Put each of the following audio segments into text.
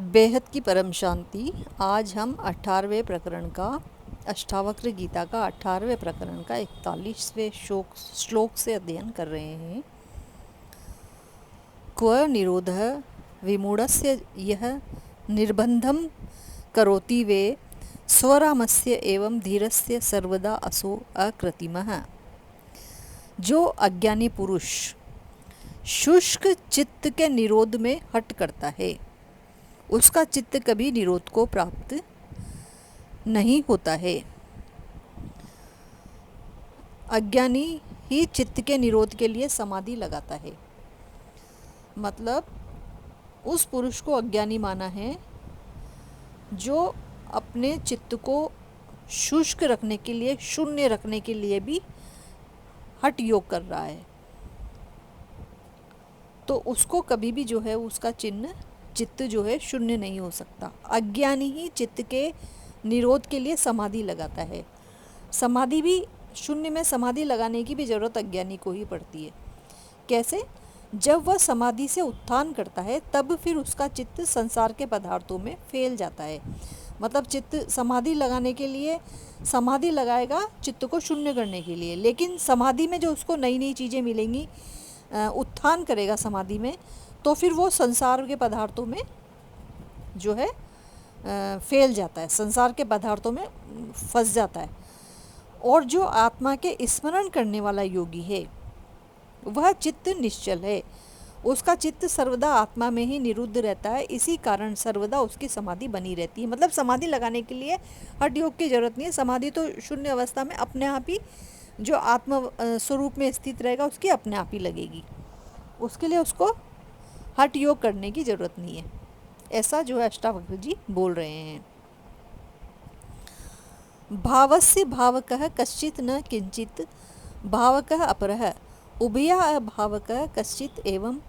बेहद की परम शांति। आज हम 18वें प्रकरण का अष्टावक्र गीता का 18वें प्रकरण का 41वें श्लोक से अध्ययन कर रहे हैं। क्व निरोधः विमूढस्य यः निर्बंधं करोति वे स्वरामस्य एवं धीरस्य सर्वदा असो अकृतिमः। जो अज्ञानी पुरुष शुष्क चित्त के निरोध में हट करता है उसका चित्त कभी निरोध को प्राप्त नहीं होता है। अज्ञानी ही चित्त के निरोध के लिए समाधि लगाता है। मतलब उस पुरुष को अज्ञानी माना है जो अपने चित्त को शुष्क रखने के लिए, शून्य रखने के लिए भी हठ योग कर रहा है, तो उसको कभी भी जो है उसका चित्त जो है शून्य नहीं हो सकता। अज्ञानी ही चित्त के निरोध के लिए समाधि लगाता है। समाधि भी शून्य में समाधि लगाने की भी ज़रूरत अज्ञानी को ही पड़ती है। कैसे? जब वह समाधि से उत्थान करता है तब फिर उसका चित्त संसार के पदार्थों में फैल जाता है। मतलब चित्त समाधि लगाने के लिए समाधि लगाएगा चित्त को शून्य करने के लिए, लेकिन समाधि में जो उसको नई नई चीज़ें मिलेंगी, उत्थान करेगा समाधि में, तो फिर वो संसार के पदार्थों में जो है फैल जाता है, संसार के पदार्थों में फंस जाता है। और जो आत्मा के स्मरण करने वाला योगी है वह चित्त निश्चल है, उसका चित्त सर्वदा आत्मा में ही निरुद्ध रहता है। इसी कारण सर्वदा उसकी समाधि बनी रहती है। मतलब समाधि लगाने के लिए हठ योग की जरूरत नहीं है। समाधि तो शून्य अवस्था में अपने आप ही जो आत्म स्वरूप में स्थित रहेगा उसकी अपने आप ही लगेगी। उसके लिए उसको हठ योग करने की जरूरत नहीं है। ऐसा जो है अष्टावक्र जी बोल रहे हैं। भावस्य भावकः कश्चित् न किंचित् भावकः अपरः उभया अभावकः कश्चित् एवं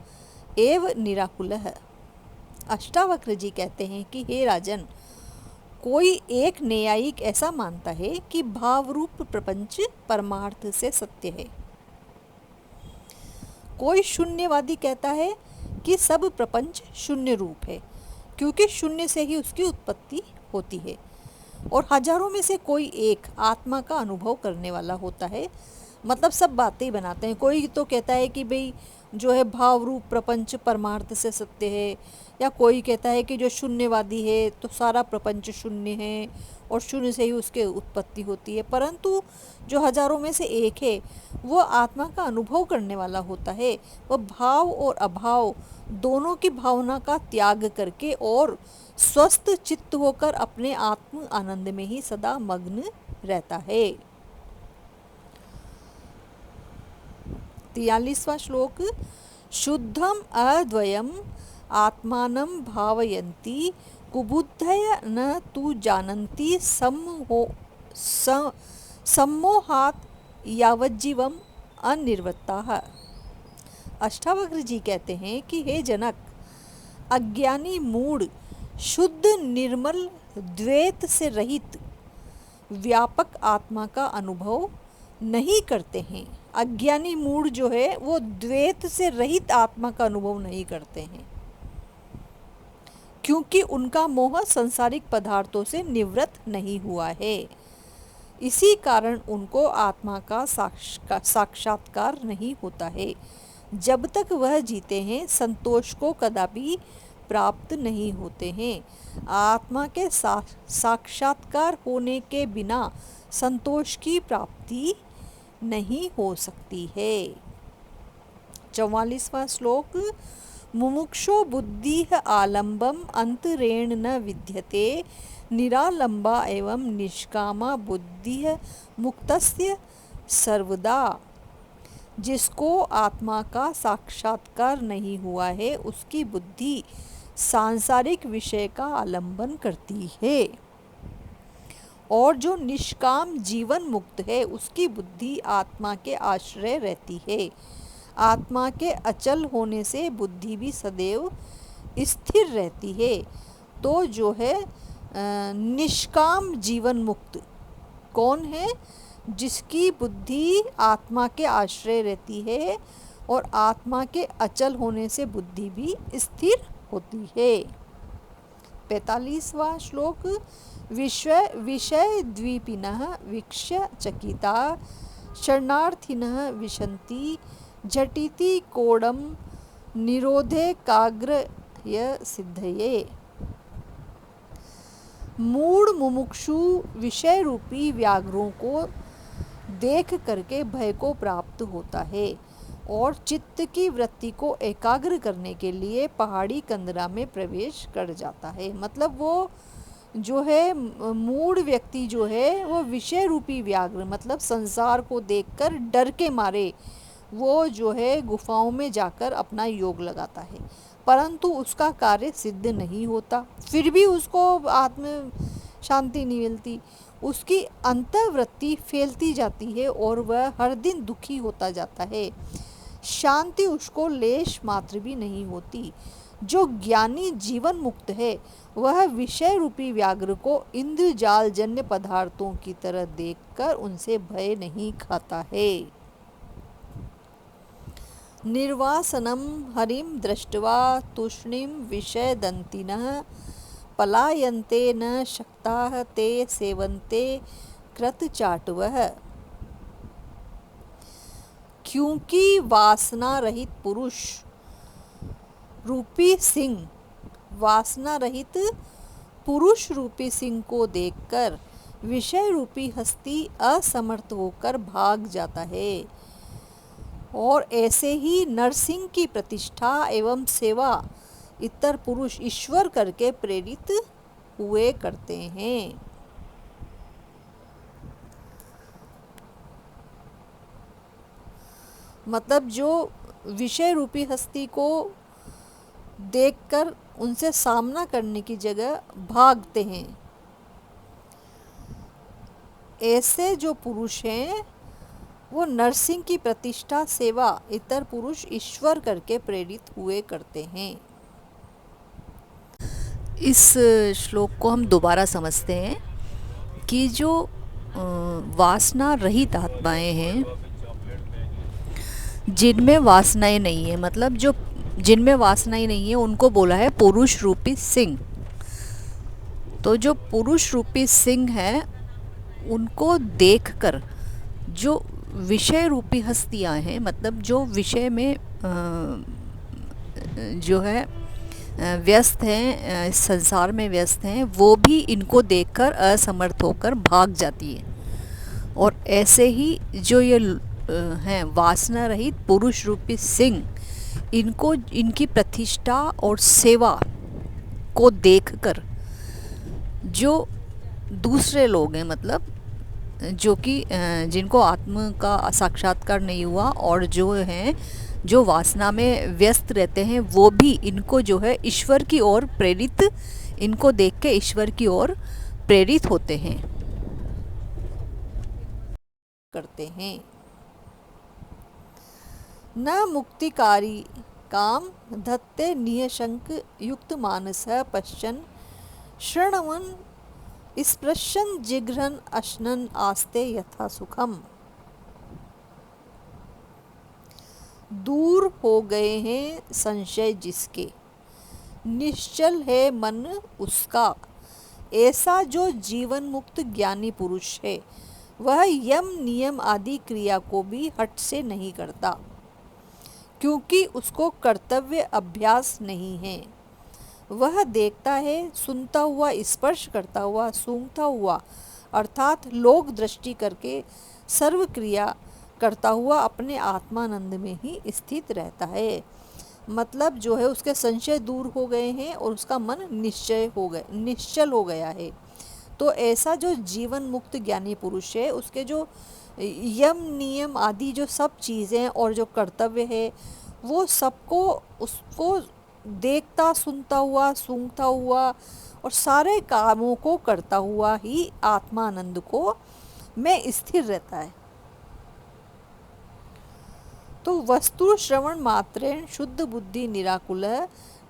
एव निराकुलः। अष्टावक्र जी कहते हैं कि हे राजन, कोई एक न्यायिक ऐसा मानता है कि भाव रूप प्रपंच परमार्थ से सत्य है। कोई शून्यवादी कहता है कि सब प्रपंच शून्य रूप है, क्योंकि शून्य से ही उसकी उत्पत्ति होती है। और हजारों में से कोई एक आत्मा का अनुभव करने वाला होता है। मतलब सब बातें ही बनाते हैं। कोई तो कहता है कि भाई जो है भाव रूप प्रपंच परमार्थ से सत्य है, या कोई कहता है कि जो शून्यवादी है तो सारा प्रपंच शून्य है और शून्य से ही उसके उत्पत्ति होती है। परंतु जो हजारों में से एक है वो आत्मा का अनुभव करने वाला होता है। वह भाव और अभाव दोनों की भावना का त्याग करके और स्वस्थ चित्त होकर अपने आत्म आनंद में ही सदा मग्न रहता है। 43वां श्लोक। शुद्धम अद्वयम आत्मानं भावयन्ति कुबुद्धय न तु जानन्ति सम्मोहात् यावज्जीवम अनिर्वृत्ताः। अष्टावक्र जी कहते हैं कि हे जनक, अज्ञानी मूढ़ शुद्ध निर्मल द्वैत से रहित व्यापक आत्मा का अनुभव नहीं करते हैं। अज्ञानी मूढ़ जो है वो द्वैत से रहित आत्मा का अनुभव नहीं करते हैं, क्योंकि उनका मोह सांसारिक पदार्थों से निवृत्त नहीं हुआ है। इसी कारण उनको आत्मा का साक्षात्कार नहीं होता है। जब तक वह जीते हैं संतोष को कदापि प्राप्त नहीं होते हैं। आत्मा के साक्षात्कार होने के बिना संतोष की प्राप्ति नहीं हो सकती है। 44वां श्लोक। मुमुक्षो बुद्धिः आलम्बम अंतरेण न विद्यते निरालंबा एवं निष्कामा बुद्धिः मुक्तस्य सर्वदा। जिसको आत्मा का साक्षात्कार नहीं हुआ है उसकी बुद्धि सांसारिक विषय का आलंबन करती है, और जो निष्काम जीवन मुक्त है उसकी बुद्धि आत्मा के आश्रय रहती है। आत्मा के अचल होने से बुद्धि भी सदैव स्थिर रहती है। तो जो है निष्काम जीवन मुक्त कौन है? जिसकी बुद्धि आत्मा के आश्रय रहती है और आत्मा के अचल होने से बुद्धि भी स्थिर होती है। 45वां श्लोक। विषय द्वीपिनः वीक्ष्य चकिता शरणार्थिनः विशन्ति झटिति कोडम निरोधे काग्रय सिद्धये। मूढ़ मुमुक्षु विषय रूपी व्याघ्रों को देख करके भय को प्राप्त होता है और चित्त की वृत्ति को एकाग्र करने के लिए पहाड़ी कंदरा में प्रवेश कर जाता है। मतलब वो जो है मूढ़ व्यक्ति जो है वो विषय रूपी व्याघ्र मतलब संसार को देखकर डर के मारे वो जो है गुफाओं में जाकर अपना योग लगाता है, परंतु उसका कार्य सिद्ध नहीं होता, फिर भी उसको आत्म शांति नहीं मिलती। उसकी अंतर्वृत्ति फैलती जाती है और वह हर दिन दुखी होता जाता है। शांति उसको लेश मात्र भी नहीं होती। जो ज्ञानी जीवन मुक्त है वह विषय रूपी व्याघ्र को इंद्रजाल जन्य पदार्थों की तरह देखकर उनसे भय नहीं खाता है। निर्वासनम हरिम दृष्ट्वा तूष्णीं विषय दंतिनः पलायन्ते न शक्ताः ते सेवन्ते कृतचाटवः। क्योंकि वासना रहित पुरुष रूपी सिंह वासना रहित पुरुष रूपी सिंह को देखकर विषय रूपी हस्ती असमर्थ होकर भाग जाता है और ऐसे ही नरसिंह की प्रतिष्ठा एवं सेवा इतर पुरुष ईश्वर करके प्रेरित हुए करते हैं। मतलब जो विषय रूपी हस्ती को देखकर उनसे सामना करने की जगह भागते हैं, ऐसे जो पुरुष हैं वो नरसिंह की प्रतिष्ठा सेवा इतर पुरुष ईश्वर करके प्रेरित हुए करते हैं। इस श्लोक को हम दोबारा समझते हैं कि जो वासना रहित आत्माएं हैं, जिनमें वासनाएं नहीं है, मतलब जो जिनमें वासनाएं नहीं है उनको बोला है पुरुष रूपी सिंह। तो जो पुरुष रूपी सिंह है उनको देखकर जो विषय रूपी हस्तियां हैं, मतलब जो विषय में जो है व्यस्त हैं, इस संसार में व्यस्त हैं, वो भी इनको देखकर असमर्थ होकर भाग जाती है। और ऐसे ही जो ये हैं वासना रहित पुरुष रूपी सिंह, इनको इनकी प्रतिष्ठा और सेवा को देखकर जो दूसरे लोग हैं, मतलब जो कि जिनको आत्म का साक्षात्कार नहीं हुआ और जो हैं जो वासना में व्यस्त रहते हैं, वो भी इनको जो है ईश्वर की ओर प्रेरित, इनको देख के ईश्वर की ओर प्रेरित होते हैं करते हैं। न मुक्तिकारी काम धत्ते नियशंक युक्त मानस पश्चन शृण्वन् स्पृशन जिघ्रन अश्नन आस्ते यथा सुखम। दूर हो गए हैं संशय जिसके, निश्चल है मन उसका, ऐसा जो जीवन मुक्त ज्ञानी पुरुष है वह यम नियम आदि क्रिया को भी हट से नहीं करता, क्योंकि उसको कर्तव्य अभ्यास नहीं है। वह देखता है, सुनता हुआ, स्पर्श करता हुआ, सूंघता हुआ, अर्थात लोक दृष्टि करके सर्व क्रिया करता हुआ अपने आत्मानंद में ही स्थित रहता है। मतलब जो है उसके संशय दूर हो गए हैं और उसका मन निश्चल हो गया है। तो ऐसा जो जीवन मुक्त ज्ञानी पुरुष है, उसके जो यम नियम आदि जो सब चीज़ें और जो कर्तव्य है वो सबको उसको देखता, सुनता हुआ, सूंघता हुआ और सारे कामों को करता हुआ ही आत्मानंद को में स्थिर रहता है। तो वस्तु श्रवण मात्रेण शुद्ध बुद्धि निराकुल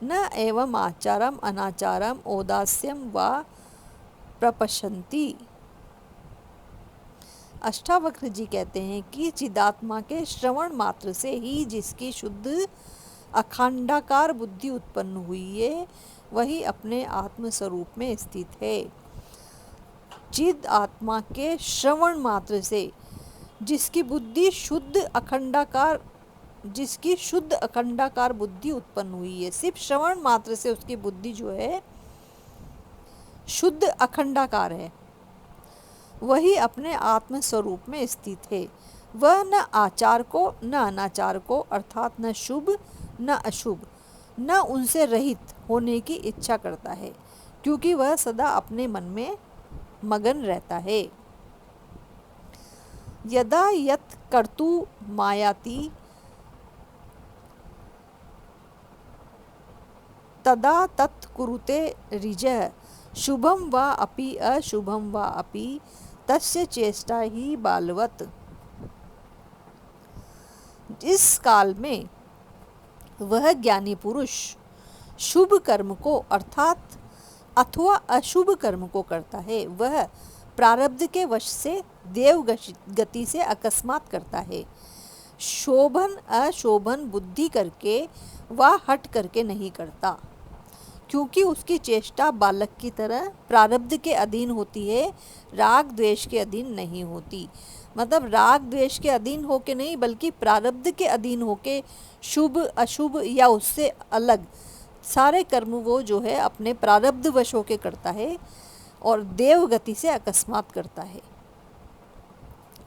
न एवं आचारम अनाचारम औदास्यम व प्रपशंति। अष्टावक्र जी कहते हैं कि चिदात्मा के श्रवण मात्र से ही जिसकी शुद्ध अखंडाकार बुद्धि उत्पन्न हुई है वही अपने आत्म स्वरूप में स्थित है। चिद आत्मा के श्रवण मात्र से जिसकी शुद्ध अखंडाकार बुद्धि उत्पन्न हुई है, सिर्फ श्रवण मात्र से उसकी बुद्धि जो है शुद्ध अखंडाकार है, वही अपने आत्म स्वरूप में स्थित है। वह न आचार को न अनाचार को अर्थात न शुभ न अशुभ न उनसे रहित होने की इच्छा करता है, क्योंकि वह सदा अपने मन में मगन रहता है। यदा यत् कर्तु मायाति तदा तत् कुरुते रिजः शुभम वा अपि अशुभम वा अपि तस्य चेष्टा ही बालवत्। इस काल में वह ज्ञानी पुरुष शुभ कर्म को अर्थात अथवा अशुभ कर्म को करता है। वह प्रारब्ध के वश से देव गति से अकस्मात करता है। शोभन अशोभन बुद्धि करके व हट करके नहीं करता, क्योंकि उसकी चेष्टा बालक की तरह प्रारब्ध के अधीन होती है, राग द्वेष के अधीन नहीं होती। मतलब राग द्वेष के अधीन होके नहीं, बल्कि प्रारब्ध के अधीन होके शुभ अशुभ या उससे अलग सारे कर्म वो जो है अपने प्रारब्ध वश होके करता है और देव गति से अकस्मात करता है।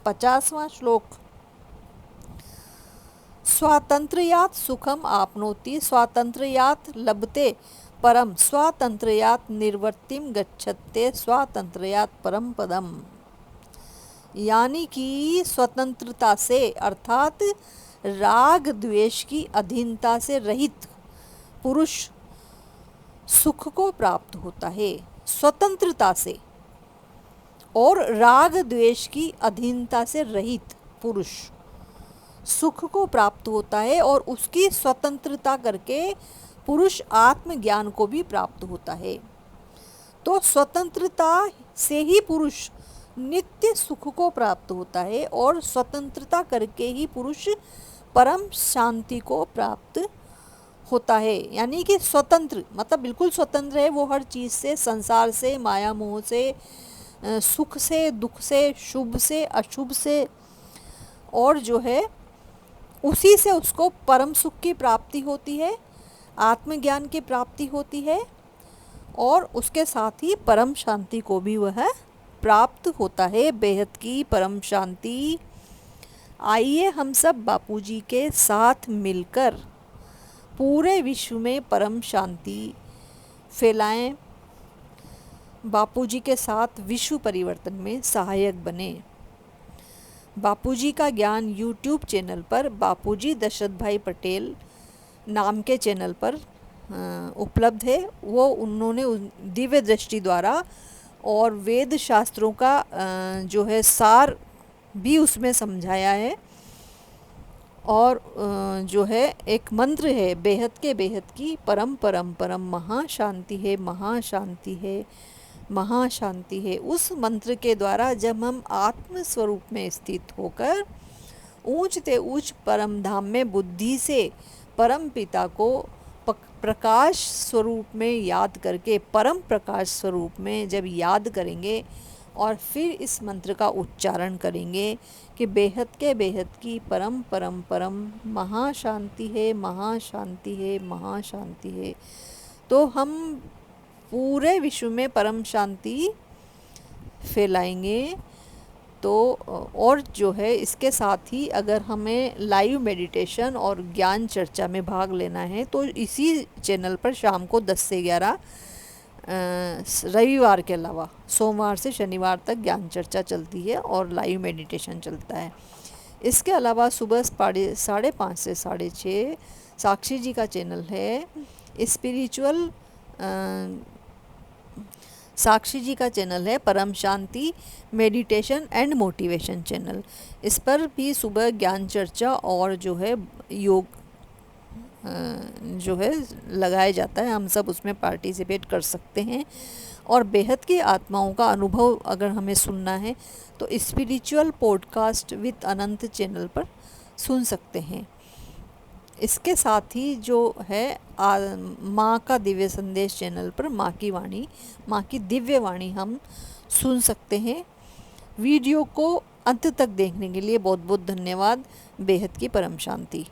50वां श्लोक। स्वातंत्र्यात् सुखम आपनोति स्वातंत्र्यात् लभते परम स्वातंत्र्यात् निर्वर्तिम गच्छते स्वातंत्र्यात् परम पदम। यानी कि स्वतंत्रता से अर्थात राग द्वेष की अधीनता से रहित पुरुष सुख को प्राप्त होता है। स्वतंत्रता से और राग द्वेष की अधीनता से रहित पुरुष सुख को प्राप्त होता है और उसकी स्वतंत्रता करके पुरुष आत्मज्ञान को भी प्राप्त होता है। तो स्वतंत्रता से ही पुरुष नित्य सुख को प्राप्त होता है और स्वतंत्रता करके ही पुरुष परम शांति को प्राप्त होता है। यानी कि स्वतंत्र मतलब बिल्कुल स्वतंत्र है वो हर चीज़ से, संसार से, माया मोह से, सुख से, दुख से, शुभ से, अशुभ से, और जो है उसी से उसको परम सुख की प्राप्ति होती है, आत्मज्ञान की प्राप्ति होती है और उसके साथ ही परम शांति को भी वह प्राप्त होता है, बेहद की परम शांति। आइए हम सब बापूजी के साथ मिलकर पूरे विश्व में परम शांति फैलाएं, बापूजी के साथ विश्व परिवर्तन में सहायक बने। बापूजी का ज्ञान यूट्यूब चैनल पर बापूजी दशरथ भाई पटेल नाम के चैनल पर उपलब्ध है। वो उन्होंने दिव्य दृष्टि द्वारा और वेद शास्त्रों का जो है सार भी उसमें समझाया है और जो है एक मंत्र है बेहद के बेहद की परम परम परम महाशांति है, महाशांति है, महाशांति है। उस मंत्र के द्वारा जब हम आत्म स्वरूप में स्थित होकर ऊंचते ऊंच परम धाम में बुद्धि से परम पिता को प्रकाश स्वरूप में याद करके, परम प्रकाश स्वरूप में जब याद करेंगे और फिर इस मंत्र का उच्चारण करेंगे कि बेहद के बेहद की परम परम परम महाशांति है, महाशांति है, महाशांति है, तो हम पूरे विश्व में परम शांति फैलाएंगे। तो और जो है इसके साथ ही अगर हमें लाइव मेडिटेशन और ज्ञान चर्चा में भाग लेना है तो इसी चैनल पर शाम को 10 से 11 रविवार के अलावा सोमवार से शनिवार तक ज्ञान चर्चा चलती है और लाइव मेडिटेशन चलता है। इसके अलावा सुबह 5:30 से 6:30 साक्षी जी का चैनल है, स्पिरिचुअल साक्षी जी का चैनल है परम शांति मेडिटेशन एंड मोटिवेशन चैनल। इस पर भी सुबह ज्ञान चर्चा और जो है योग जो है लगाया जाता है, हम सब उसमें पार्टिसिपेट कर सकते हैं। और बेहद की आत्माओं का अनुभव अगर हमें सुनना है तो spiritual podcast with Anant channel पर सुन सकते हैं। इसके साथ ही जो है माँ का दिव्य संदेश चैनल पर माँ की वाणी, माँ की दिव्य वाणी हम सुन सकते हैं। वीडियो को अंत तक देखने के लिए बहुत बहुत धन्यवाद। बेहद की परम शांति।